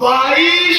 22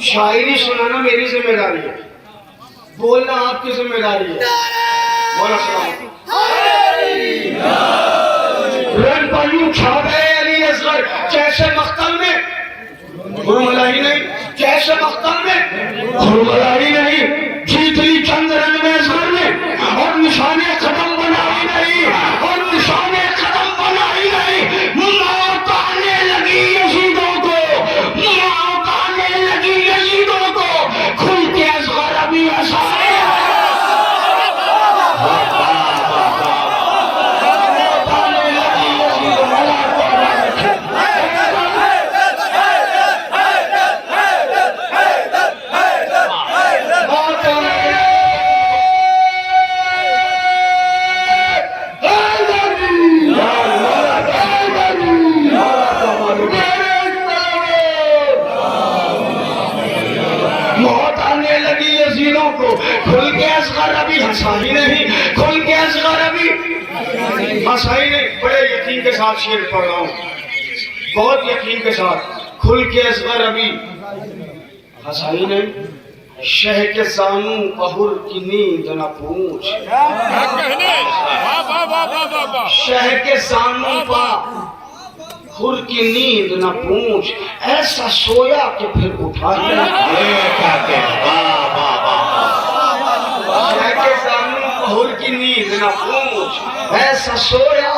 شاعری سنانا میری ذمہ داری ہے، بولنا آپ کی ذمہ داری ہے. بولا سلام رن پایوں چھا گئے علی اصغر جیسے مقتل میں حرملائی نہیں، جیسے مقتل میں حرملائی نہیں، جیت لی چند رن میں اصغر نے اور نشانے قدم بنائی نہیں، اور نشانے قدم بنائی نہیں. موت آنے لگی یزیدوں کو، موت آنے لگی یزیدوں کو، کھل کے اصغر ابھی ہنسائے. موت آنے لگی یزیدوں کو، کھل کے اصغر ابھی ہنسائی نہیں، کھل کے اصغر ابھی ہنسائی نہیں. بڑے یقین کے ساتھ شعر پڑھ رہا ہوں، بہت یقین کے ساتھ. کھل کے اصغر ابھی ہنسائی نہیں، شہ کے زانوں پہر کی نیند نہ پوچھ. شہ کے زانوں پہر کی نیند نہ پوچھ، ایسا سویا کہ پھر اٹھا ہی نہ. شہ کے زانوں پہر کی نیند نہ پوچھ، ایسا سویا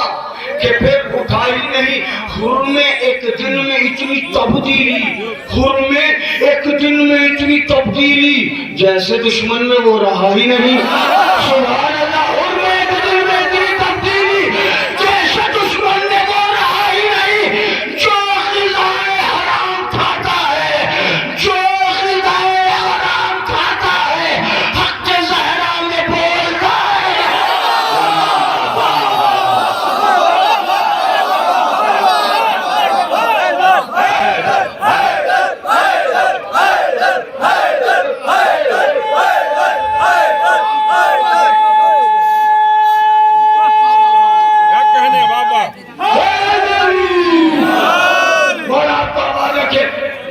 کہ پھر اٹھا ہی نہیں. خر میں ایک دن میں اتنی تبدیلی، خر میں ایک دن میں اتنی تبدیلی، جیسے دشمن میں وہ رہا ہی نہیں. سبحان اللہ. خر میں ایک دن میں اتنی تبدیلی، جیسے دشمن میں وہ رہا ہی نہیں. جو غذائے حرام کھاتا ہے، جو غذائے حرام کھاتا ہے، حق زہرا میں بولتا ہے.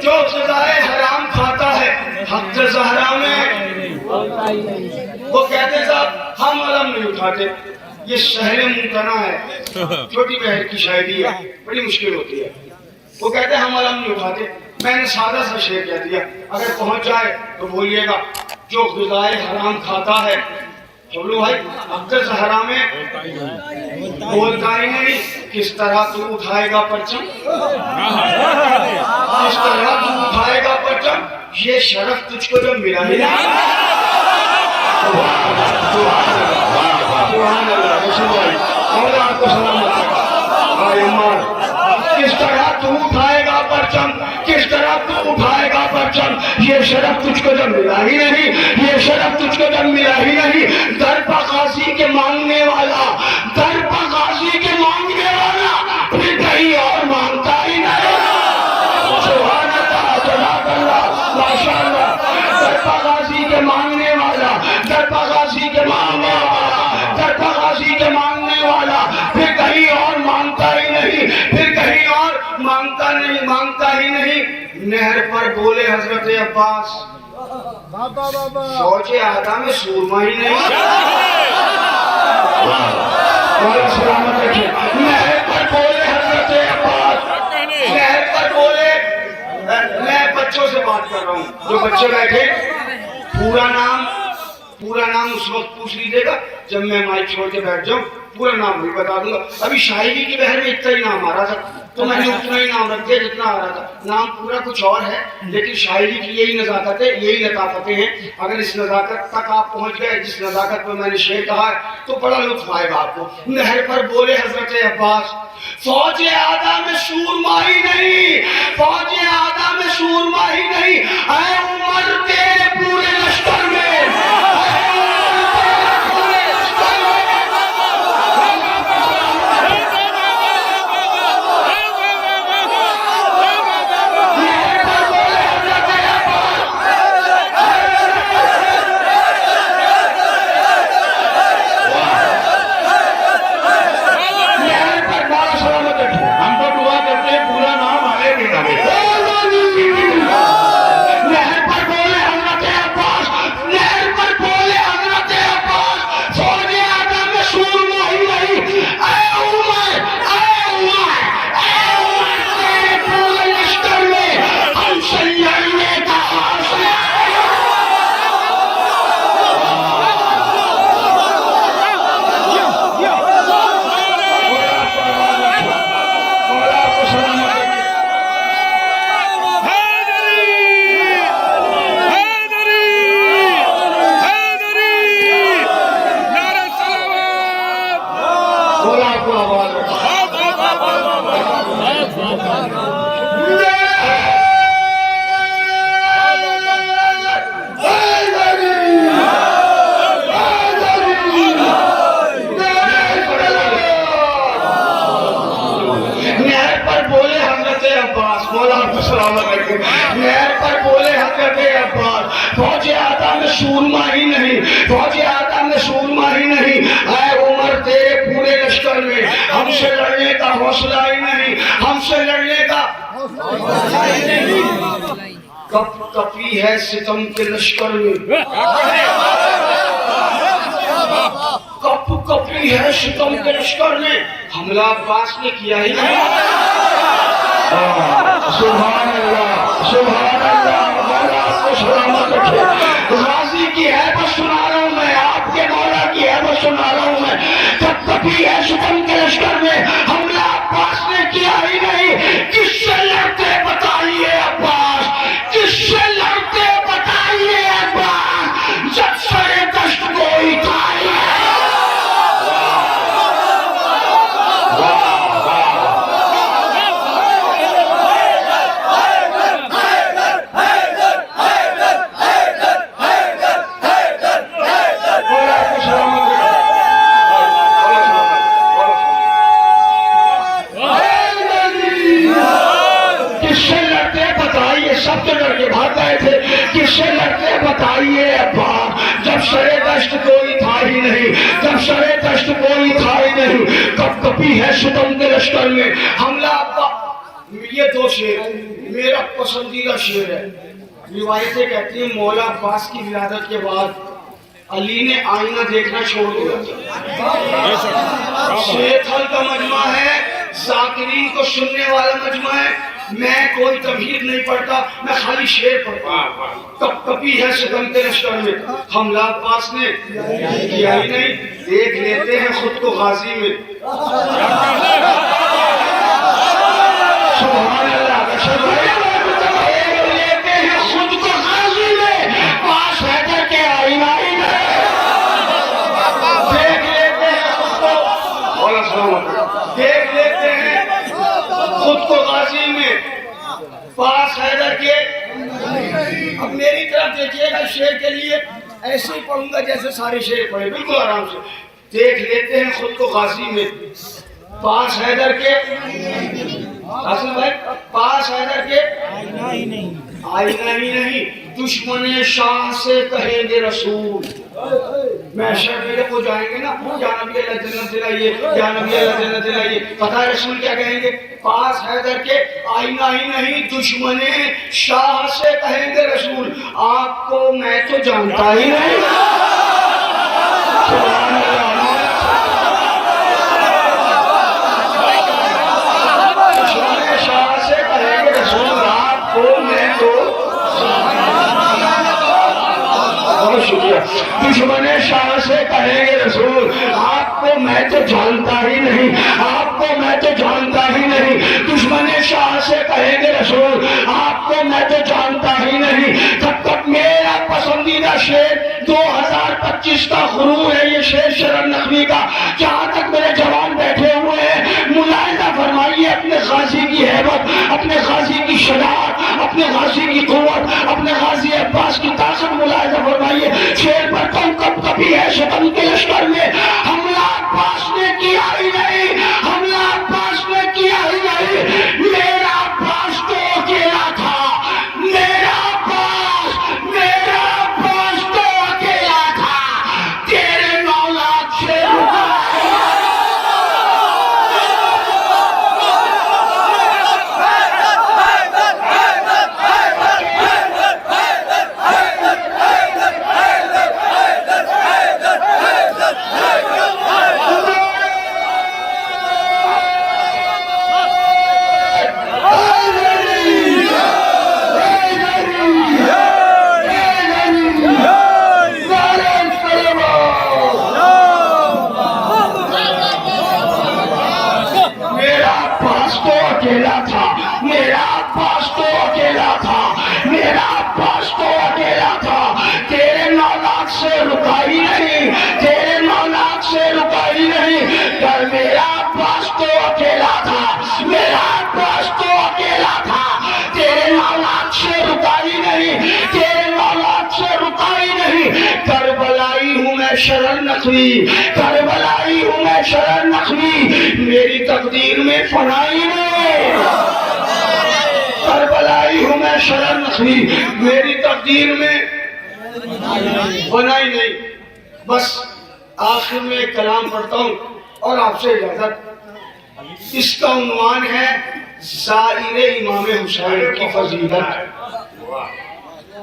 جو غذائے حرام کھاتا ہے حق زہرا میں، وہ کہتے ہیں صاحب ہم علم نہیں اٹھاتے. یہ شہر ممکنہ ہے، چھوٹی بہر کی شاعری ہے، بڑی مشکل ہوتی ہے. وہ کہتے ہیں ہم علم نہیں اٹھاتے. میں نے سادہ سا شعر کہہ دیا، اگر پہنچ جائے تو بولیے گا. جو غذائے حرام کھاتا ہے، بولو بھائی، حق زہرا میں بولتا ہی نہیں. کس طرح تو اٹھائے گا پرچم، کس طرح تو اٹھائے گا پرچم، یہ شرف تجھ کو جب ملا ہی نہیں. کس طرح تو اٹھائے گا پرچم، کس طرح تو اٹھائے گا پرچم، یہ شرف تجھ کو جب ملا ہی نہیں، یہ شرف تجھ کو جب ملا ہی نہیں. در پا غازی کے مانگنے والا، در پا غازی کے مانگنے والا، پھر کہیں اور مانگتا ہی نہیں. سبحان اللہ، جزاک اللہ، ماشاء اللہ. در پا غازی کے مانگنے والا، در پا غازی کے مانگنے والا، در پا غازی کے مانگنے والا، پھر کہیں اور مانگتا ہی نہیں، پھر کہیں اور مانگتا نہیں، مانگتا ہی نہیں. نہر پر بولے حضرت عباس، فوج اعداء میں سورما ہی نہیں. سلامت رکھے. نہر پر بولے حضرت عباس، نہر پر بولے. میں بچوں سے بات کر رہا ہوں، جو بچے بیٹھے، پورا نام اس وقت پوچھ لیجیے گا جب میں مائک چھوڑ کے بیٹھ جاؤں. پورا نام بھی بتا دوں گا. ابھی شاعری کی بہر میں اتنا ہی نام آ رہا تھا تو میں نے اتنا ہی نام رکھ دیا جتنا آ رہا تھا. نام پورا کچھ اور ہے، لیکن شاعری کی یہی نزاکت ہے، یہی لطافتیں ہیں. اگر اس نزاکت تک آپ پہنچ گئے جس نزاکت پہ میں نے شعر کہا ہے تو بڑا لطف آئے گا آپ کو. نہر پر بولے حضرت عباس، فوج اعداء میں سورما ہی نہیں، فوج اعداء میں سورما ہی نہیں. اے عمر تیرے پورے لشکر میں، ہم تو دعا کرتے ہیں پورا نام آئے بھی نہ پر بولے حضرت عباس فوج آدم میں سورما ہی نہیں، فوج آدم میں سورما ہی نہیں، اے عمر تیرے پورے لشکر میں ہم سے لڑنے کا حوصلہ ہی نہیں، ہم سے لڑنے کا حوصلہ ہی نہیں۔ کپ کپی ہے ستم کے لشکر میں، کپ کپی ہے ستم کے لشکر میں، حملہ عباس نے کیا ہی نہیں۔ سبحان اللہ سبحان اللہ، مولا آپ کو سلامت رکھے۔ غازی کی ہیبت سنا رہا ہوں میں، آپ کے مولا کی ہیبت سنا رہا ہوں میں، کپ کپی ہے ستم کے لشکر میں، حملہ عباس نے کیا ہی نہیں۔ کس سے لڑتے بتائیے عباس، کس سے لڑتے بتائیے عباس، جب سرے دشت کوئی تھا ہی نہیں۔ بتائیے ابا، جب سرے دشت کوئی تھا ہی نہیں، جب سرے دشت کوئی تھا ہی نہیں، کپ کپی ہے ستم کے لشکر میں حملہ ابا۔ یہ دو شعر میرا پسندیدہ شعر ہے۔ روایتیں کہتی ہیں مولا عباس کی ولادت کے بعد علی نے آئینہ دیکھنا چھوڑ دیا۔ شیخ حل کا مجمع ہے، ذاکرین کو سننے والا مجمع ہے، میں کوئی تمہید نہیں پڑھتا، میں خالی شعر پڑھتا ہوں۔ کپ کپی ہے ستم کے لشکر میں، حملہ عباس نے کیا ہی نہیں، دیکھ لیتے ہیں خود کو غازی میں۔ سبحان اللہ، دیکھ لیتے ہیں خود کو غازی میں، پاس حیدر کے آئینہ ہی میں، دیکھ لیتے ہیں خود کو، دیکھ لیتے ہیں خود کو غازی میں، پاس حیدر کے۔ اب میری طرف دیکھیے گا، شعر کے لیے ایسے ہی پڑھوں گا جیسے سارے شعر پڑھے، بالکل آرام سے۔ دیکھ لیتے ہیں خود کو غازی میں، پاس حیدر کے، حاصل بھائی، پاس حیدر کے آئینہ ہی نہیں، دشمن شاہ سے کہیں گے رسول۔ محشر میں جب وہ جائیں گے نا، یا نبی اللہ جنت دلائیے، یا نبی اللہ جنت دلائیے، پتہ ہے رسول کیا کہیں گے؟ پاس حیدر کے آئینہ ہی نہیں، دشمن شاہ سے کہیں گے رسول، آپ کو میں تو جانتا ہی نہیں۔ سبحان اللہ، دشمن شاہ سے کہیں گے رسول، آپ کو میں تو شکریہ، دشمن شاہ سے کہیں گے رسول، آپ کو میں تو جانتا ہی نہیں، آپ کو میں تو جانتا ہی نہیں، دشمن شاہ سے کہیں گے رسول، آپ کو میں تو جانتا ہی نہیں۔ تب تک میرا پسندیدہ شعر 2025 کا غرور ہے یہ شعر شرن نقوی کا، جہاں تک میرے جوان بیٹھے ہوئے ہیں ملاحظہ فرمائیے اپنے غازی کی ہیبت، اپنے غازی کی شجاعت، اپنے غازی کی قوت، اپنے غازی عباس کی طاقت ملاحظہ فرمائیے۔ شعر پڑھتا ہوں، کپ کپی ہے ستم کے لشکر میں، حملہ عباس نے کیا ہی نہیں، حملہ عباس نے کیا ہی نہیں، میرا عباس تو اکیلا تھا، میرا عباس تو اکیلا تھا، تیرے 9 لاکھ سے شرن نقوی، کربلائی ہوں میں شرن نقوی، میری تقدیر میں فنائی نہیں، کربلائی لائی ہوں میں شرر نخلی، میری تقدیر میں بنا ہی نہیں. بس آخر میں ایک کلام پڑھتا ہوں اور آپ سے اجازت. اس کا عنوان ہے زائر امام حسین کی فضیلت.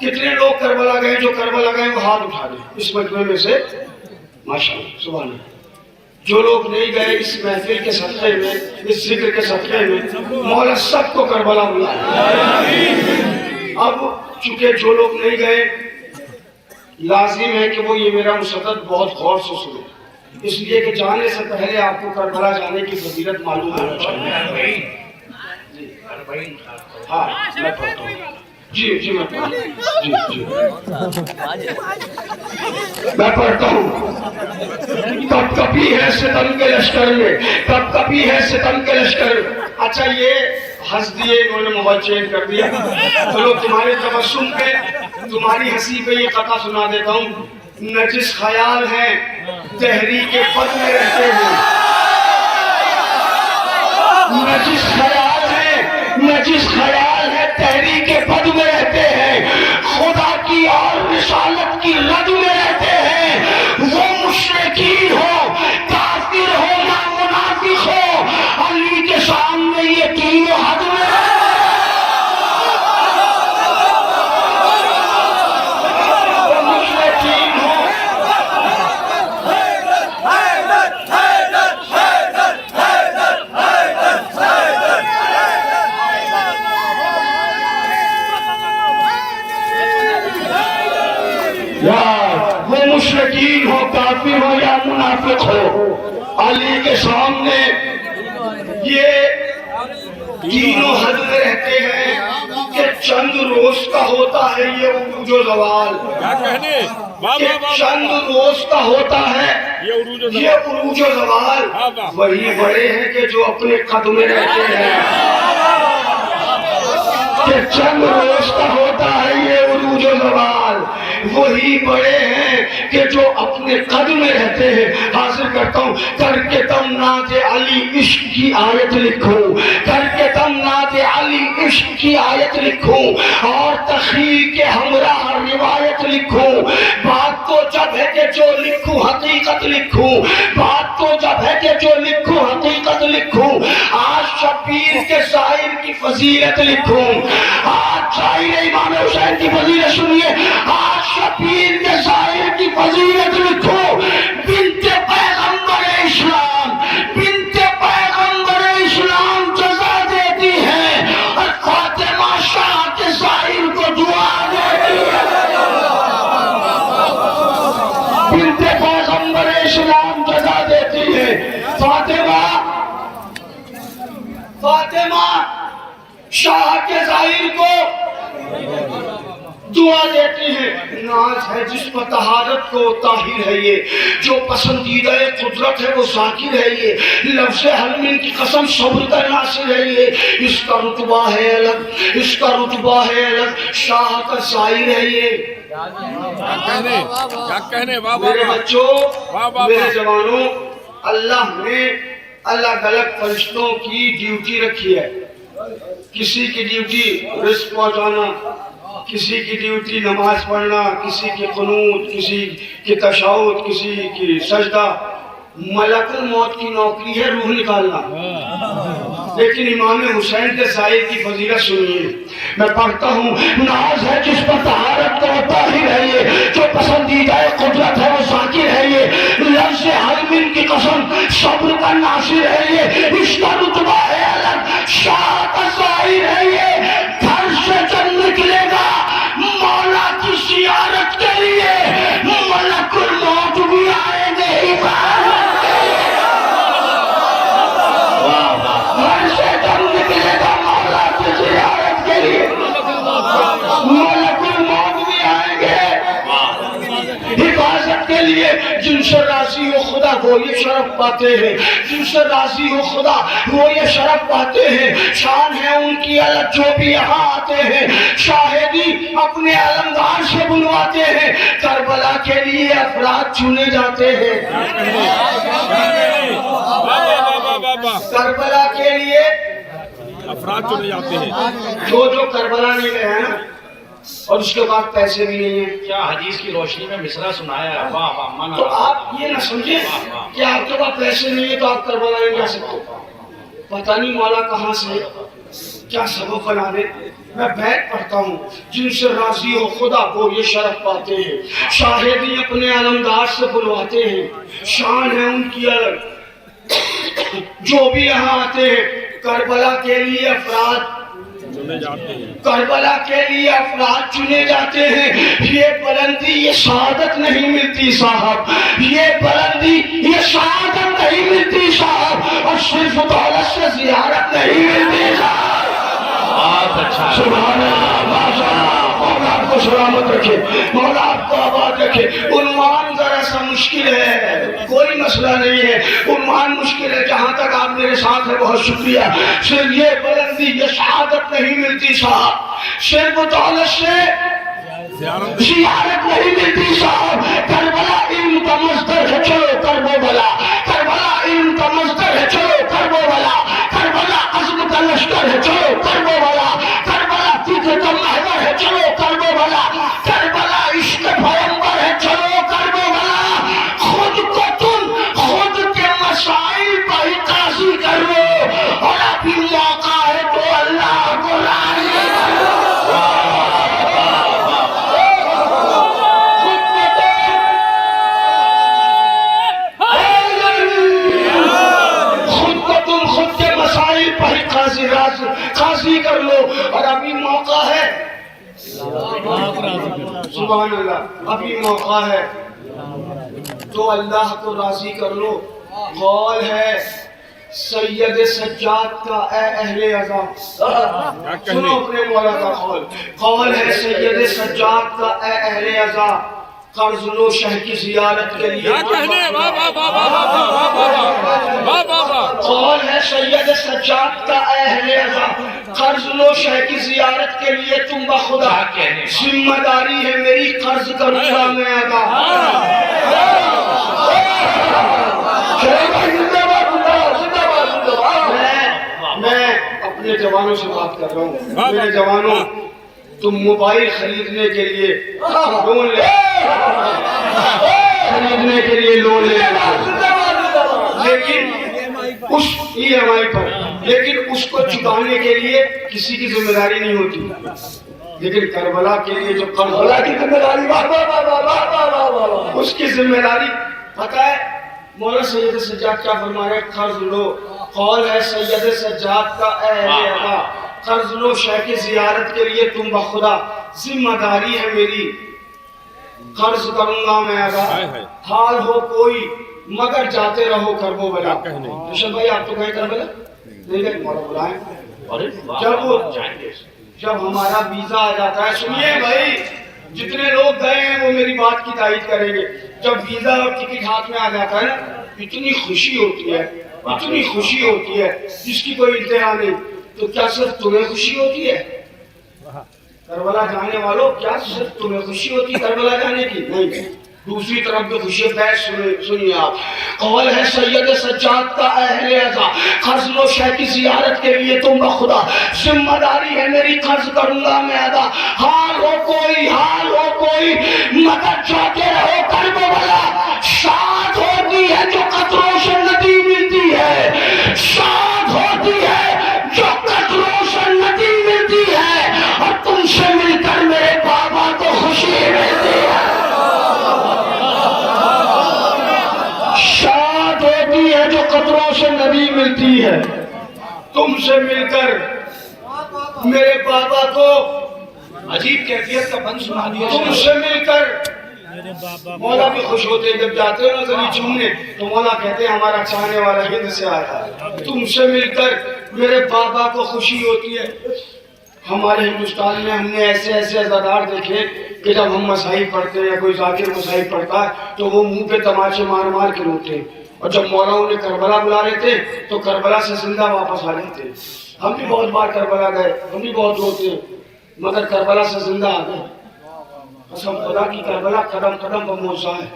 کتنے لوگ کربلا گئے؟ جو کربلا گئے وہ ہاتھ اٹھا دیں اس مجمع میں سے. ماشاءاللہ سبحان اللہ. جو لوگ نہیں گئے اس محفل کے صدقے میں، اس ذکر کے صدقے میں، مولا سب کو کربلا بلائے. اب چونکہ جو لوگ نہیں گئے لازم ہے کہ وہ یہ میرا مصدق بہت غور سے سنیں، اس لیے کہ جانے سے پہلے آپ کو کربلا جانے کی فضیلت معلوم ہونا چاہیے. ہاں میں پڑھتا ہوں. جی میں پڑھتا ہوں. میں پڑھتا ہوں. کب کبھی ہے ستم کے لشکر میں، کب کبھی ہے ستم کے لشکر میں. اچھا یہ ہنس دیے انہوں نے ماحول چینج کر دیا. چلو تمہارے تبسم پہ، تمہاری ہنسی پہ یہ قطعہ سنا دیتا ہوں. نجس خیال ہے تحریک پد میں رہتے ہیں، نجس خیال ہے، نجس خیال ہے تحریک پد میں رہتے ہیں، خدا کی اور رسالت کی رد میں رہتے ہیں. وہ مشرکین ہو، کافر ہو یا منافق ہو، علی کے سامنے یہ تینوں حد میں وہ مشرکین ہو، کافر ہو یا منافق ہو، علی کے سامنے یہ تینوں حد میں رہتے ہیں کہ چند روز کا ہوتا ہے یہ عروج و زوال. کہ چند روز کا ہوتا ہے یہ عروج و زوال. وہی بڑے ہیں کہ جو اپنے قد میں رہتے ہیں. کہ چند روز کا ہوتا ہے یہ عروج و زوال. وہی بڑے ہیں کہ جو اپنے قد میں رہتے ہیں. حاضر کرتا ہوں. کر کے تم نعت علی عشق کی آیت لکھوں، کر کے تم نعت علی عشق کی آیت لکھوں اور تخیل کے ہمراہ روایت لکھوں. بات تو جب ہے کہ جو لکھوں حقیقت لکھوں، بات تو جب ہے کہ جو لکھوں حقیقت لکھوں. آج شبیر کے شاعر کی فضیلت لکھوں. آج شاعر امام حسین کی فضیلت سنیے. آج شبیر کے شاعر کی فضیلت لکھو. بنت پیغمبر اسلام، بنت پیغمبر اسلام جزا دیتی ہے اور فاطمہ شاہ کے شاعر کو دعا دیتی ہے. بنت پیغمبر اسلام جزا دیتی ہے. فاطمہ شاہ کے شاعر کو دعا دیتی ہے. ناز ہے جس پر طہارت کو طاہر ہے یہ، جو پسندیدہ قدرت ہے وہ ذاکر ہے یہ، لفظ حلم کی قسم صبر کا ناصر ہے یہ. اس کا رتبہ ہے الگ، اس کا رتبہ ہے الگ، شاہ کا شاعر ہے یہ. میرے بچوں، میرے جوانوں، اللہ نے الگ الگ فرشتوں کی ڈیوٹی رکھی ہے. کسی کی ڈیوٹی رزق پہنچانا، کسی کی ڈیوٹی نماز پڑھنا، کسی کی قنوت، کسی کی تشہد، کسی کی سجدہ. ملک الموت کی نوکری ہے روح نکالنا. لیکن امام حسین کے شاعر کی فضیلت سنیے. میں پڑھتا ہوں. ناز ہے جس پر طہارت کو طاہر ہے یہ، جو پسندیدہ قدرت ہے وہ ذاکر ہے یہ، لفظ حلم کی قسم صبر کا ناصر ہے یہ. اس کا رتبہ ہے الگ، شاہ کا شاعر ہے یہ. گھر سے جب نکلے گا مولا کی زیارت کے لیے، ملک الموت بھی آئیں گے عبادت کے لیے. گھر سے جب نکلے گا مولا کی زیارت کے لیے، ملک الموت بھی آئیں گے حفاظت کے لیے. جن سے راضی ہو خدا وہ یہ شرف پاتے ہیں، جن سے راضی ہو خدا وہ یہ شرف پاتے ہیں. شان ہے ان کی الگ جو بھی یہاں آتے ہیں، شاہدی اپنے علمدار سے بنواتے ہیں. کربلا کے لیے افراد چنے جاتے ہیں، کربلا کے لیے افراد چنے جاتے ہیں جو کربلا نہیں گئے ہیں نا اور اس کے بعد پیسے بھی نہیں ہیں، کیا حدیث کی روشنی میں مصرع سنایا ہے؟ واہ واہ من تو آپ یہ نہ سمجھیں کہ آپ کے پاس پیسے نہیں ہیں تو آپ کربلا نہیں جا سکتے. پتہ نہیں مولا کہاں سے کیا سبب بنا دے. میں بیت پڑھتا ہوں جن سے راضی ہو خدا کو یہ شرف پاتے ہیں، شاہدی اپنے علمدار سے بلواتے ہیں، شان ہے ان کی الگ. جو بھی یہاں آتے ہیں کربلا کے لیے افراد چنے جاتے ہیں. کربلا کے لیے افراد چنے جاتے ہیں. یہ بلندی یہ شہادت نہیں ملتی صاحب، یہ بلندی یہ شہادت نہیں ملتی صاحب، اور صرف دولت سے زیارت نہیں ملتی صاحب. بہت اچھا. سبحان اللہ، ماشاء اللہ. مولا آپ کو سلامت رکھے، مولا آپ کو آباد رکھے. عنوان ذرا سا مشکل ہے، کوئی مسئلہ نہیں ہے، عنوان مشکل ہے. جہاں تک آپ میرے ساتھ ہیں بہت شکریہ. صرف یہ بلندی یہ شہادت نہیں ملتی صاحب، صرف دولت سے زیارت نہیں ملتی صاحب. کربلا علم کا مصدر ہے، چلو کربو بلا. کربلا علم کا مصدر ہے، چلو کربو بلا. کربلا عزم کا لشکر ہے، چلو کربو بلا. کربلا فکر کا محور ہے، چلو کربو بلا. کربلا عشق پیغمبر ہے، چلو کربو بلا. خود کو تم خود کے مسائل پر ہی قاضی کر لو، اور ابھی موقع ہے تو اللہ کو راضی کر لو. قاضی کر لو، اور ابھی موقع ہے. سبحان اللہ، ابھی موقع ہے تو اللہ کو راضی کر لو. قول ہے سید سجاد کا اے اہل عزا. سنو اپنے مولا کا قول. قول ہے سید سجاد کا اے اہل عزا، قرض لو شہ کی زیارت کے لیے. قول ہے سید سجاد کا اے اہل عزا، قرض لو شہ کی زیارت کے لیے تم بخدا. ذمہ داری ہے میری قرض کروں گا میں ادا. میں اپنے جوانوں سے بات کر رہا ہوں. میرے جوانوں، تم موبائل خریدنے کے لیے لون لے، خریدنے کے لیے لون لے، لیکن اس EMI پر، لیکن اس کو چکانے کے لیے کسی کی ذمہ داری نہیں ہوتی. لیکن کربلا کے لیے جو کربلا کی ذمہ داری، اس کی ذمہ داری پتہ ہے مولا سید سجاد کیا فرما رہے؟ قرض لو. قول ہے سید سجاد کا اے اہل عزا، قرض لو شہ کی زیارت کے لیے تم بخدا. ذمہ داری ہے میری قرض کروں گا میں ادا. حال ہو کوئی مگر جاتے رہو کربو بلا. رشد بھائی آپ تو گئے کربلا نہیں گئے؟ مولا بلائیں. جب ہمارا ویزا آ جاتا ہے، سنیے بھائی جتنے لوگ گئے ہیں وہ میری بات کی تائید کریں گے، جب ویزا اور ٹکٹ ہاتھ میں آ جاتا ہے نا اتنی خوشی ہوتی ہے، اتنی خوشی ہوتی ہے جس کی کوئی انتہا نہیں. تو کیا صرف تمہیں خوشی ہوتی ہے کربلا جانے والوں؟ کیا صرف تمہیں خوشی ہوتی ہے کربلا جانے کی؟ نہیں، دوسری طرف بھی خوشی ہے. سنیے آپ. قول ہے سید سجاد کا اہل عزا، قرض لو شہ کی زیارت کے لیے تم بخدا. ذمہ داری ہے میری قرض کروں گا میں ادا. حال ہو کوئی مگر جاتے رہو کربو بلا. شاد ہوتی ہے جو قطروں سے ندی ملتی ہے، شاد ہوتی ہے جو قطروں سے ندی ملتی ہے، اور تم سے مل کر میرے بابا کو خوشی ملتی ہے. شاد ہوتی ہے جو قطروں سے ندی ملتی ہے، تم سے مل کر میرے بابا کو. عجیب کیفیت کا بند سنا دیا. تم سے مل کر مولا بھی خوش ہوتے ہیں. جب جاتے ہو نا زمین چومنے تو مولا کہتے ہیں ہمارا چاہنے والا ہند سے آیا. تم سے مل کر میرے بابا کو خوشی ہوتی ہے. ہمارے ہندوستان میں ہم نے ایسے عزادار دیکھے کہ جب ہم مسائی پڑھتے ہیں یا کوئی ذاکر مسائی پڑھتا ہے تو وہ منہ پہ تماچے مار مار کے روتے ہیں، اور جب مولا انہیں کربلا بلا رہے تھے تو کربلا سے زندہ واپس آ رہے تھے. ہم بھی بہت بار کربلا گئے، ہم بھی بہت روتے ہیں، مگر کربلا سے زندہ آ گئے. قسم خدا کی کربلا قدم قدم پر موضوع ہے.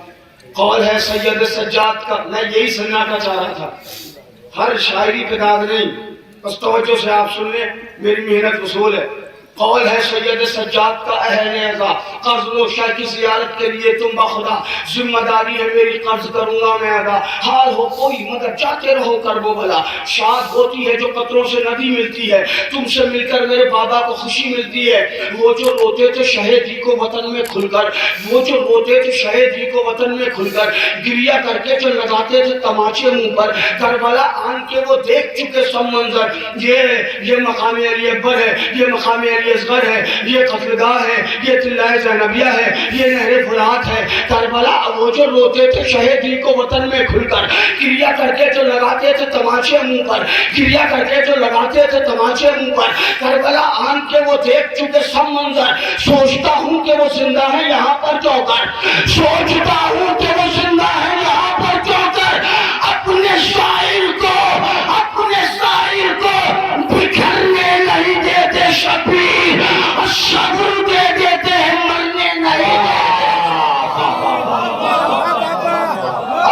قول ہے سید سجاد کا. میں یہی سننا کا چاہ رہا تھا، ہر شاعری پہ داد نہیں، بس توجہ سے آپ سن لیں، میری محنت وصول ہے۔ قول ہے سید سجاد کا اہل نیزا، قرض و شاہ کی زیارت کے لیے تم بخدا، ذمہ داری ہے میری قرض کروں گا میں ادا، حال ہو کوئی مگر جاتے رہو کرب و بلا، شاد ہوتی ہے جو قطروں سے ندی ملتی ہے، تم سے مل کر میرے بابا کو خوشی ملتی ہے، وہ جو روتے تھے شہید جی کو وطن میں کھل کر، وہ جو روتے تھے شہید جی کو وطن میں کھل کر، گریا کر کے جو لگاتے تھے تماچے منہ پر، کربلا آن کے وہ دیکھ چکے سب منظر، یہ مقام علی اکبر ہے، یہ مقام علی اصغر ہے، یہ قتلگاہ ہے، یہ تلہ زینبیہ ہے، یہ نہر فرات ہے، کربلا وہ جو روتے تھے شہید جی کو وطن میں کھل کر، گریا کر کے جو لگاتے تھے تماچے منہ پر، گریا کر کے جو لگاتے تھے تماچے منہ پر، کربلا آن کے وہ دیکھ چکے سب منظر، سوچتا ہوں کہ وہ زندہ ہے یہاں پر جو کر، سوچتا ہوں کہ وہ زندہ ہے یہاں پر جو کر، اپنے شاعر کو بکھرنے نہیں دیتے شبیر، صبر دے دیتے ہیں مرنے نہیں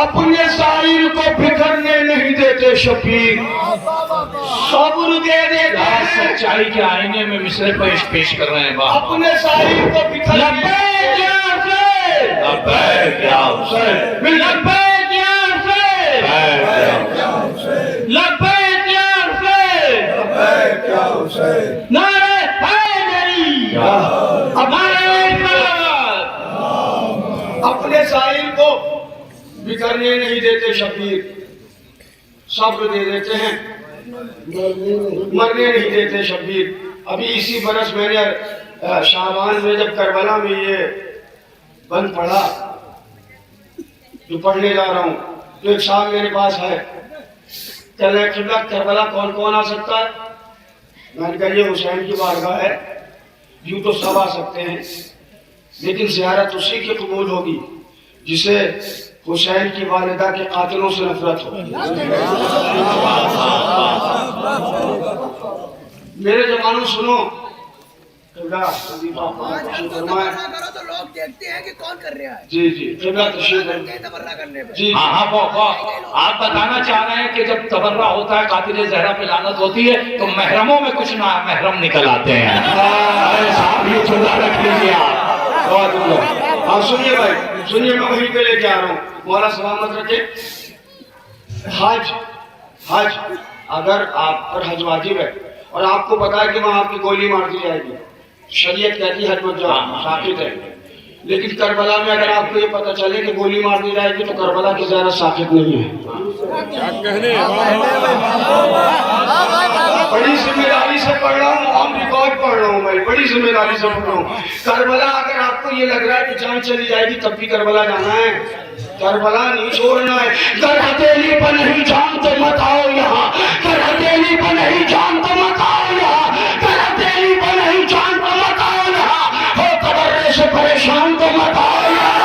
اپنے شاعر کو بکھرنے نہیں دیتے شبیر، صبر دے دیتے ہیں۔ سچائی کے آئینے میں مصرے پیش کر رہے ہیں باپ، اپنے شاعر کو بکھرنے لبیک یا حسین، لبیک یا حسین، لبیک یا حسین، لبیک یا حسین، نعرہ حیدری، ہمارے اپنے شاعر کو بکھرنے نہیں دیتے شبیر، صبر دے دیتے ہیں مرنے نہیں دیتے شبیر۔ ابھی اسی برس میں نے شعبان میں جب کربلا میں یہ بند پڑھا جو پڑھنے جا رہا ہوں، تو ایک صاحب میرے پاس ہے، کہہ رہے قبلہ کربلا کون کون آ سکتا ہے؟ میں نے کہا یہ حسین کی بارگاہ ہے، یوں تو سب آ سکتے ہیں لیکن زیارت اسی کی قبول ہوگی جسے حسین کی والدہ کے قاتلوں سے نفرت ہو۔ میرے زمانوں سنو، قبلہ تو لوگ دیکھتے ہیں کہ کون کر رہا ہے، جی جی قبلہ تشریف تبرہ کرنے پہ۔ جی ہاں آپ بتانا چاہ رہے ہیں کہ جب تبرہ ہوتا ہے قاتل زہرا پہ لعنت ہوتی ہے تو محرموں میں کچھ نہ محرم نکل آتے ہیں۔ ارے صاحب یہ چولہا رکھ لیجیے آپ، بہت اللہ۔ ہاں سنیے بھائی سنیے، میں وہیں پہ لے کے آ رہا ہوں، مولا سلامت رکھے۔ حج اگر آپ پر حج واجب ہے اور آپ کو پتا ہے کہ وہاں آپ کی گولی مار دی جائے گی، شریعت کہتی ہے حج مت جاؤ، ساقط ہے، لیکن کربلا میں اگر آپ کو یہ پتا چلے کہ گولی مار دی جائے گی تو کربلا کی زیارت ساقط نہیں ہے۔ کیا کہنے، بڑی ذمہ داری سے پڑھ رہا ہوں، آن ریکارڈ پڑھ رہا ہوں میں، بڑی ذمہ داری سے پڑھ رہا ہوں۔ کربلا اگر آپ کو یہ لگ رہا ہے کہ جان چلی جائے گی تب بھی کربلا جانا ہے، کربلا نہیں چھوڑنا ہے۔ گر ہتھیلی پر نہیں جان تو مت آؤ یہاں، گر ہتھیلی پر نہیں جان تو مت آؤ یہاں، گر ہتھیلی پر نہیں جان تو مت آؤ یہاں، ہو تبرے سے پریشان تو مت آؤ یہاں۔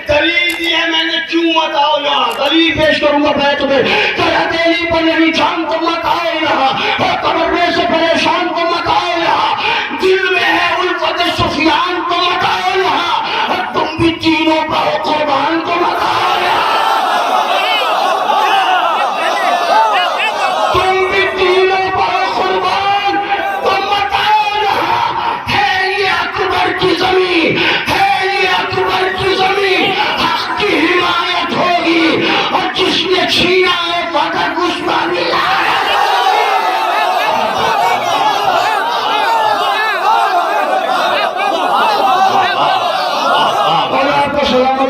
دلیل دی ہے میں نے کیوں مت آؤ یہاں، دلیل پیش کروں گا بیت میں، کہ ہتھیلی پر نہیں جان تو مت آؤ یہاں، اور تبرے سے پریشان تو مت آؤ یہاں، دل میں ہے الفت سفیان تو مت آؤ یہاں، اور تم بھی تینوں پر قربان تو مت آؤ یہاں، تم بھی تینوں پر قربان تو مت آؤ یہاں، ہے یہ اکبر کی زمین، حق کی حمایت ہوگی، اور جس نے چھینا ہے فقط اس پر ملا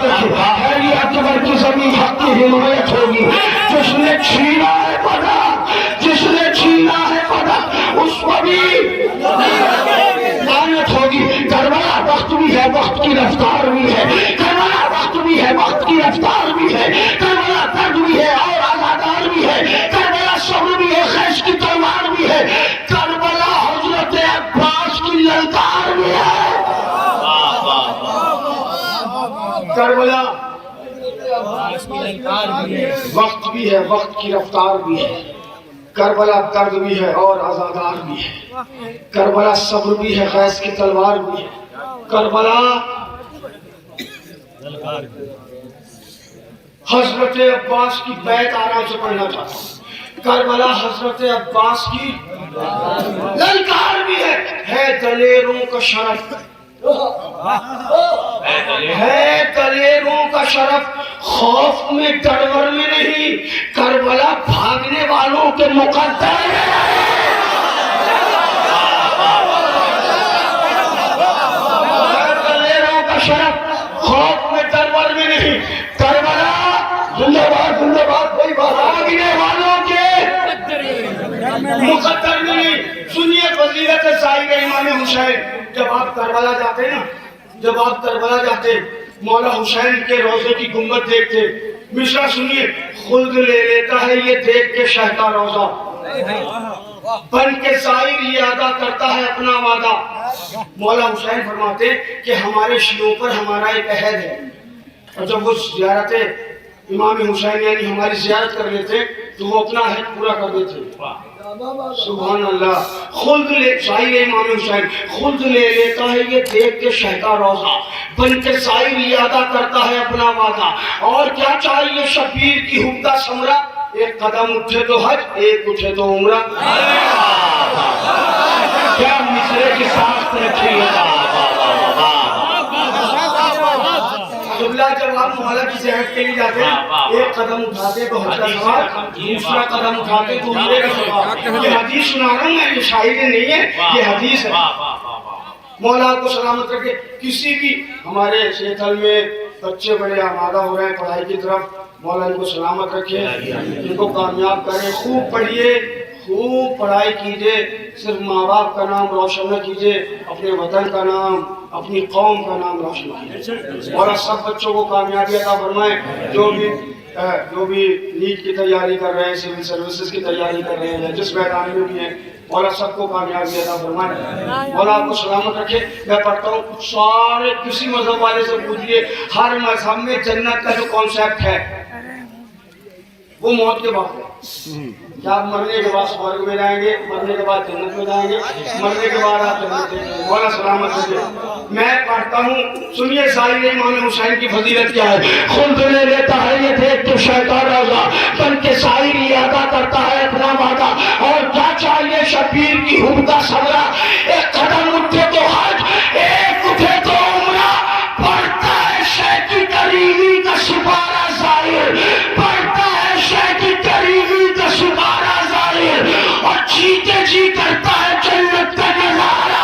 خیری اکبر کی زمین حق کی حمایت ہوگی. جس نے چھینا ہے پتا، جس نے چھینا ہے پتا، اس کو بھی لعنت ہوگی. کربلا وقت بھی ہے، وقت کی رفتار بھی ہے. کربلا وقت بھی ہے، وقت کی رفتار بھی ہے. کربلا درد بھی ہے اور آزادار بھی ہے. کربلا صبر بھی ہے، خیش کی تلوار بھی ہے. کربلا حضرت عباس کی للکار بھی ہے. کربلا وقت بھی ہے، وقت کی رفتار بھی ہے. کربلا درد بھی ہے اور آزادار بھی ہے. کربلا صبر بھی ہے، خیز کی تلوار بھی ہے. کربلا حضرت عباس کی بیعت آرام سے پڑھنا چاہتا ہوں. کربلا حضرت عباس کی للکار بھی ہے دلیروں کا شرف، ہے دلیروں کا شرف. خوف میں ڈرور میں نہیں، کربلا بھاگنے والوں کے مقدر ہے. دلیروں کا شرف، خوف میں ڈرور میں نہیں. کربلا زندہ باد، زندہ باد. کوئی بھاگنے والوں کے مقدر میں نہیں. سنیے فضیلت ظاہر امام حسین. جب آپ کربلا جاتے نا، جب آپ کربلا جاتے مولا حسین کے روضے کی گنبد دیکھتے، مصرع سنیے. خلد لے لیتا ہے یہ دیکھ کے شہ کا روضہ، بن کے زائر یہ ادا کرتا ہے اپنا وعدہ. مولا حسین فرماتے کہ ہمارے شیعوں پر ہمارا ایک عہد ہے، اور جب وہ زیارت امام حسین یعنی ہماری زیارت کر لیتے تو وہ اپنا عہد پورا کر دیتے. سبحان اللہ. خلد لے زائر امام حسین، خلد لے لیتا ہے یہ دیکھ کے شہ کا روضہ، بن کے زائر یہ ادا کرتا ہے اپنا وعدہ. اور کیا چاہیے شبیر کی حمدہ سمرہ، ایک قدم اٹھے تو حج، ایک اٹھے تو عمرہ. کیا مصرے کی ساخت رکھی ہے. جب آپ مولا کی زیارت کے لیے جاتے ہیں، ایک قدم اٹھاتے تو حج کا ثواب، دوسرا قدم اٹھاتے تو عمرے کا ثواب. یہ حدیث سنا رہا ہوں میں، یہ شاعری نہیں ہے، یہ حدیث ہے. مولا کو سلامت رکھے. کسی بھی ہمارے سیتل میں بچے بڑے آمادہ ہو رہے ہیں پڑھائی کی طرف، مولا ان کو سلامت رکھے، ان کو کامیاب کرے. خوب پڑھیے، خوب پڑھائی کیجئے. صرف ماں باپ کا نام روشن نہ کیجئے، اپنے وطن کا نام، اپنی قوم کا نام روشن کیجئے. اور سب بچوں کو کامیابی عطا فرمائے. جو بھی نیٹ کی تیاری کر رہے ہیں، سول سروسز کی تیاری کر رہے ہیں، جس میدان میں بھی ہیں، مولا سب کو کامیابی عطا فرمائے. مولا آپ کو سلامت رکھے. میں پڑھتا ہوں، سارے کسی مذہب والے سے پوچھئے، ہر مذہب میں جنت کا جو کانسیپٹ ہے وہ موت کے بعد ہے. کیا آپ مرنے کے بعد سورگ میں جائیں گے، مرنے کے بعد جنت میں جائیں گے، مرنے کے بعد آپ جنت دیکھیں گے. مولا سلامت رکھے. میں پڑھتا ہوں، سنیے ظاہر امام حسین کی فضیلت کیا ہے. خلد لے لیتا ہے یہ دیکھ کے شہ کا روضہ، بن کے ظاہر یہ ادا کرتا ہے اپنا وعدہ. اور کیا چاہیے شبیر کی حمدہ سمرہ، ایک قدم اٹھے تو حج، ایک اٹھے تو عمرہ. پڑھتا ہے شہ کی کریمی کا سپارہ ظاہر، پڑھتا ہے شہ کی کریمی کا سپارہ ظاہر، اور جیتے جی کرتا ہے جنت کا نظارہ.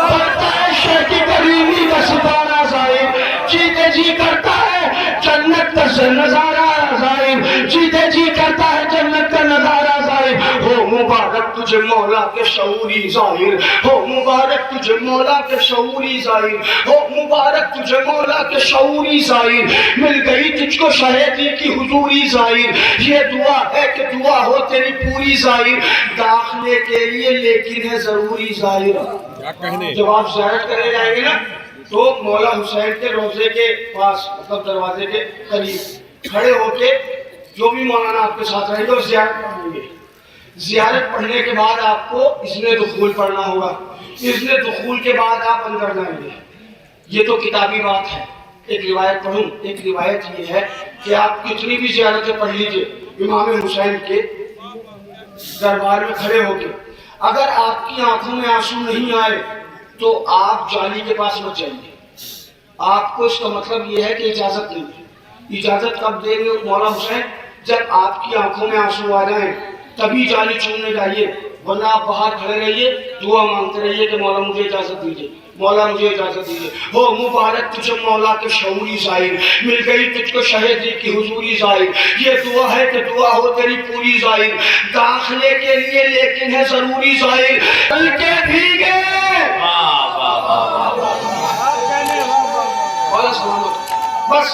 پڑھتا ہے شہ کی کریمی کا سپارہ ظاہر، جیتے جی کرتا ہے جنت کا نظارہ ظاہر، جیتے جی کرتا ہے جنت کا نظارہ ظاہر. ہو مبارک تجھے مولا کے شعوری ظاہر، ہو مبارک تجھے مولا کے شعوری ظاہر، ہو مبارک تجھے مولا کے شعوری ظاہر. مل گئی تجھ کو شہیدی کی حضوری ظاہر، یہ دعا ہے کہ دعا ہو تیری پوری ظاہر. داخلے کے لیے لیکن ہے ضروری ظاہر. جب آپ زیارت کرنے جائیں گے نا تو مولا حسین کے روضے کے پاس، مطلب دروازے کے قریب کھڑے ہو کے جو بھی مولانا آپ کے ساتھ رہیں گے وہ زیارت پڑھیں گے. زیارت پڑھنے کے بعد آپ کو اذن دخول پڑھنا ہوگا. اذن دخول کے بعد آپ اندر جائیں گے. یہ تو کتابی بات ہے. ایک روایت پڑھوں. ایک روایت یہ ہے کہ آپ کتنی بھی زیارتیں پڑھ لیجئے امام حسین کے دربار میں کھڑے ہو کے، اگر آپ کی آنکھوں میں آنسو نہیں آئے تو آپ جالی کے پاس مت جائیے. آپ کو اس کا مطلب یہ ہے کہ اجازت نہیں ہے. اجازت کب دیں گے مولا حسین؟ جب آپ کی آنکھوں میں آنسو آ جائیں تبھی جالی چومنے جائیے، ورنہ آپ باہر کھڑے رہیے دعا مانگتے رہیے کہ مولا مجھے اجازت دیجیے، مولا مجھے اجازت دیجیے۔ ہو مبارک تجھے مولا کے شعوری ظاہر، مل گئی تجھ کو شہدی کی حضوری ظاہر، یہ دعا ہے کہ دعا ہو تیری پوری ظاہر، داخلے کے لیے لیکن ہے ضروری ظاہر، بلکہ بھیگے مولا سلامت بس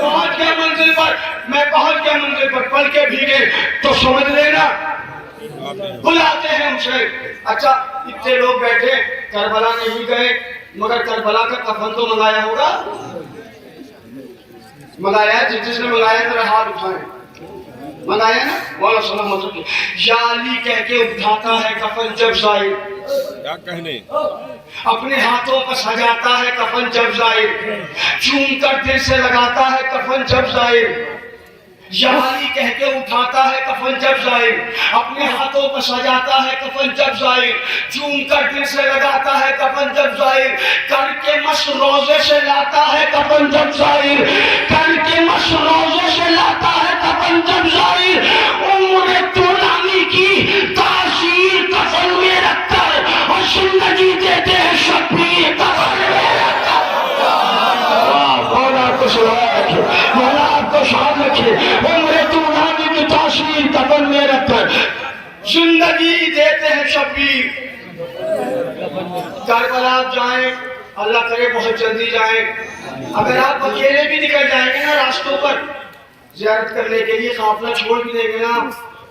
پہنچ گیا منزل پر، میں پہنچ گیا منزل پر، پل کے بھیگے تو سمجھ لینا بلاتے ہیں ہم سے۔ اچھا اتنے لوگ بیٹھے کربلا نہیں گئے مگر کربلا کا کفن تو منگایا ہوگا، منگایا ہے؟ جس نے منگایا میرا ہاتھ اٹھائے، منگایا نا؟ مولا سلامت رکھے۔ یا علی کہہ کے اٹھاتا ہے کفن جب ظاہر، کیا کہنے اپنے ہاتھوں پر سجاتا ہے کفن جب ظاہر، چوم کر دل سے لگاتا ہے کفن جب ظاہر، یا علی کہہ کے اٹھاتا ہے کفن جب ظاہر، اپنے ہاتھوں پر سجاتا ہے کفن جب ظاہر، چوم کر دل سے لگاتا ہے کفن جب ظاہر، کر کے مس روزے سے لاتا ہے کفن جب ظاہر، کر کے مس روزے سے لاتا ہے کفن جب ظاہر، عمر طولانی کی تاثیر کفن میں رکھ کر اور زندگی دیتے ہیں شبیر کفن میں رکھ کر۔ مولا آپ کو سلام رکھے، مولا آپ کو شاد رکھے، عمر طولانی کی تاثیر کفن میں رکھ کر زندگی دیتے ہیں شبیر۔ کربلا آپ جائیں، اللہ کرے بہت جلدی جائیں، اگر آپ اکیلے بھی نکل جائیں گے نا راستوں پر زیارت کرنے کے لیے، قافلہ چھوڑ بھی دیں گے نا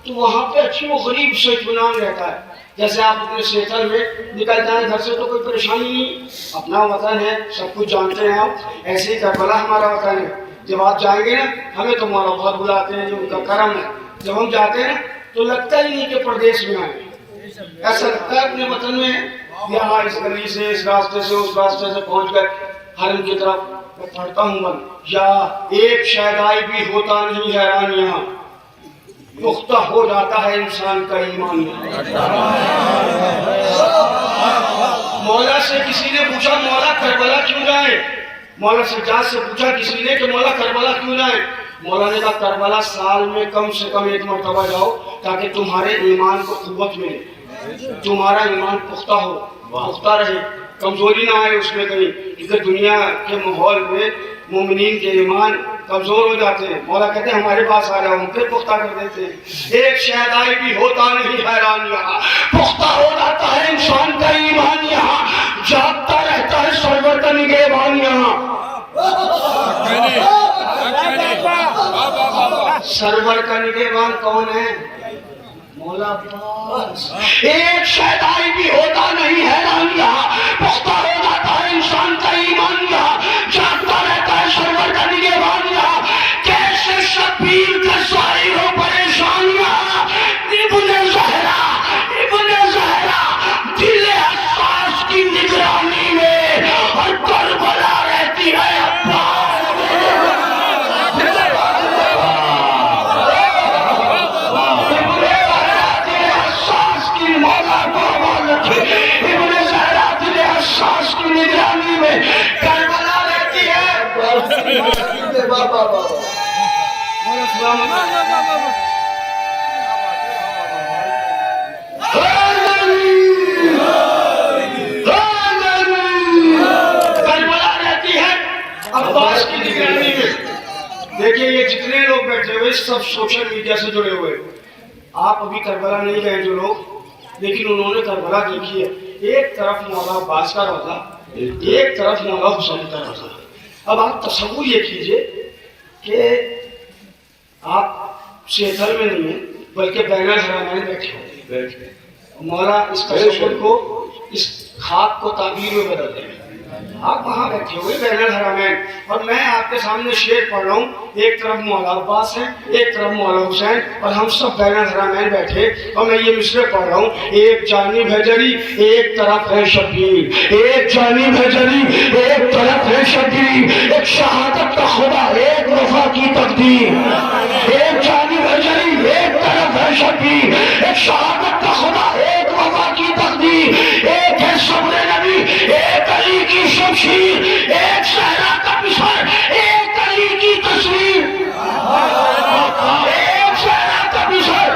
تو وہاں پہ اچھی و غریب سے اطمینان رہتا ہے۔ جیسے آپ اپنے سیٹل میں نکل جائیں گھر سے تو کوئی پریشانی نہیں، اپنا وطن ہے، سب کچھ جانتے ہیں آپ، ایسے ہی کربلا ہمارا وطن ہے۔ جب آپ جائیں گے نا ہمیں تو مولا بہت بلاتے ہیں، جو ان کا کرم ہے، جب ہم جاتے ہیں نا تو لگتا ہی نہیں کہ پردیس میں آئے، ایسا لگتا ہے اپنے وطن میں ہیں۔ یہاں اس گلی سے اس راستے سے اس راستے سے پہنچ کر حرم کی طرف میں پڑھتا ہوں من، یا ایک شیدائی بھی ہوتا نہیں حیران یہاں، پختہ ہو جاتا ہے انسان کا ایمان۔ مولا سے کسی نے پوچھا مولا کربلا کیوں جائیں، مولا سجاد سے پوچھا کسی نے کہ مولا کربلا کیوں جائیں، مولا نے کہا کربلا سال میں کم سے کم ایک مرتبہ جاؤ تاکہ تمہارے ایمان کو قوت ملے، تمہارا ایمان پختہ ہو، پختہ رہے، کمزوری نہ آئے اس میں کہیں، کیونکہ دنیا کے ماحول میں مومنین کے ایمان کمزور ہو جاتے ہیں۔ مولا کہتے ہیں ہمارے پاس آ جاؤ، ہم پھر پختہ کر دیتے ہیں۔ ایک شہدائی بھی ہوتا نہیں حیران یہاں، پختہ ہو جاتا ہے انسان کا ایمان یہاں، جاگتا رہتا ہے سرور کا نگہبان یہاں۔ سرور کا نگہبان کون ہے؟ مولا عباس۔ ایک شہدائی بھی ہوتا نہیں حیران یہاں، پختہ ہو جاتا ہے انسان کا ایمان یہاں، جاگتا رہتا ہے سرور کا نگہبان یہاں، کیسے شبیر کا ظاہر ہو پریشان یہاں۔ ابن زہرا، ابن زہرا دل حساس کی نگرانی میں اور کربلا رہتی ہے عباس۔ ساس کی نگرانی میں کربلا رہتی ہے۔ کربلا رہتی ہے عباس کی نگرانی میں۔ دیکھیں یہ جتنے لوگ بیٹھے ہوئے سب سوشل میڈیا سے جڑے ہوئے، آپ ابھی کربلا نہیں گئے جو لوگ، لیکن انہوں نے کربلا دیکھی ہے۔ ایک طرف مولا عباس کا روضہ، ایک طرف مولا حسین کا روضہ۔ اب آپ تصور یہ کیجئے کہ آپ سیتھل میں نہیں ہیں بلکہ بین الحرمین بیٹھے ہوئے، مولا اس تصور کو، اس خاک کو تعبیر میں بدل دیں۔ آپ وہاں بیٹھے ہوئے بین الحرمین، اور میں آپ کے سامنے شعر پڑھ رہا ہوں، ایک طرف مولا عباس ہے، ایک طرف مولا حسین، اور ہم سب بین الحرمین بیٹھے، اور میں یہ مصرع پڑھ رہا ہوں، ایک جانب ہے جری ایک طرف ہے شبیر، ایک جانب ہے جری ایک طرف ہے شبیر، ایک شہادت کا خدا ایک وفا کی تقدیر، ایک جانب ہے جری ایک طرف ہے شبیر، ایک شہادت کا خدا ایک وفا کی تقدیر، ایک ہے صبر نبی ایک علی کی شمشیر، ایک صحرا کا پسر ایک علی کی تصویر، ایک صحرا کا پسر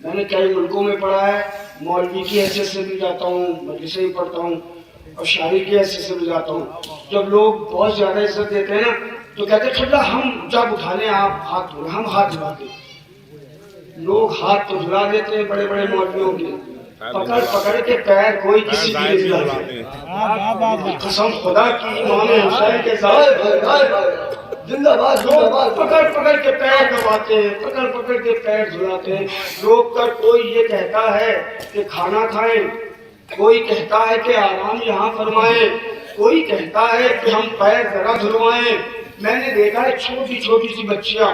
میں نے کئی ملکوں میں پڑھا ہے، مولوی کی حیثیت سے بھی جاتا ہوں، مدرسے بھی پڑھتا ہوں اور شاعری کی حیثیت سے بھی جاتا ہوں. جب لوگ بہت زیادہ عزت دیتے ہیں نا تو کہتے ہیں قبلہ ہم جب اٹھا لیں آپ ہاتھ دھو لیں. ہم ہاتھ دھلاتے ہیں. لوگ ہاتھ تو دھلا دیتے ہیں بڑے بڑے مولویوں کے، پکڑ پکڑ کے پیر کوئی کسی کی نہیں دھلاتے. قسم خدا کی امام حسین کے ساتھ زندہ باد زندہ باد پکڑ پکڑ کے پیر دباتے ہیں، پکڑ پکڑ کے پیر دھلاتے ہیں. روک کر کوئی یہ کہتا ہے کہ کھانا کھائیں، کوئی کہتا ہے کہ آرام یہاں فرمائیں، کوئی کہتا ہے کہ ہم پیر ذرا دھلوائیں. میں نے دیکھا ہے چھوٹی چھوٹی سی بچیاں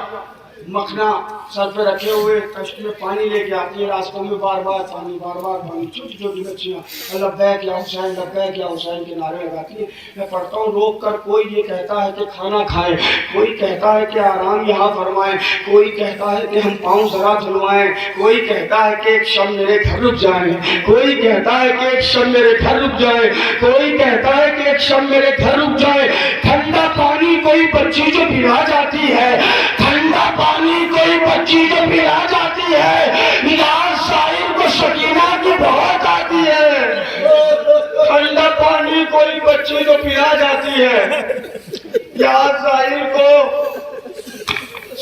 مکھنا سر پہ رکھے ہوئے کشتی میں پانی لے کے آتی ہیں، راستوں میں بار بار پانی بار بار پانی. چھوٹی چھوٹی بچیاں لبیک یا حسین لبیک یا حسین کے نعرے لگاتی ہیں. میں پڑھتا ہوں روک کر کوئی یہ کہتا ہے کہ کھانا کھائیں، کوئی کہتا ہے کہ آرام یہاں فرمائیں، کوئی کہتا ہے کہ ہم پاؤں ذرا دھلوائیں، کوئی کہتا ہے کہ ایک شب میرے گھر رک جائیں، کوئی کہتا ہے کہ ایک شب میرے گھر رک جائیں، کوئی کہتا ہے کہ ایک شب میرے گھر رک جائے. ٹھنڈا پانی کوئی بچی جو پلا جاتی ہے، ٹھنڈا پانی کوئی بچی جو پلا جاتی ہے، یاد شاعر کو سکینہ کی بہت آتی ہے. ٹھنڈا پانی کوئی بچی جو پلا جاتی ہے، یاد شاعر کو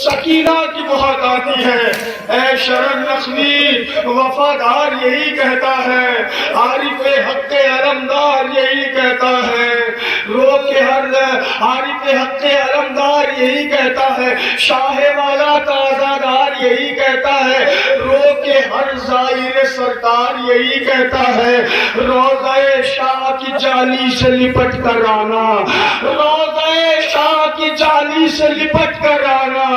سکینہ کی بہت آتی ہے. اے شرن نخوی وفادار یہی کہتا ہے، عارف حق علمدار یہی کہتا ہے، رو کے ہر عارف حق علمدار یہی کہتا ہے، شاہ والا تازادار یہی کہتا ہے، رو کے ہر زائر سرکار یہی کہتا ہے. روضہ شاہ کی جالی سے لپٹ کر آنا، روضہ شاہ کی جالی سے لپٹ کر آنا،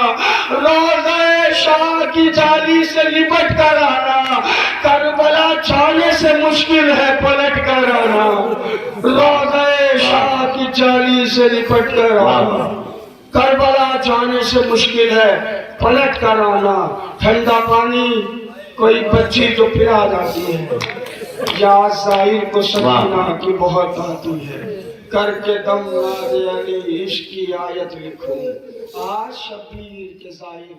روضہ شاہ کی جالی سے لپٹ کر آنا، کربلا جانے سے مشکل ہے پلٹ کر آنا. روضہ شاہ کی جالی سے لپٹ کر آنا، کربلا جانے سے مشکل ہے پلٹ کر آنا. ٹھنڈا پانی کوئی بچی جو پلا جاتی ہے، یا ظاہر کو سکینہ کی بہت آتی ہے. کر کے دم ناز علی عشق کی آیت لکھوں، آج شبیر کے ظاہر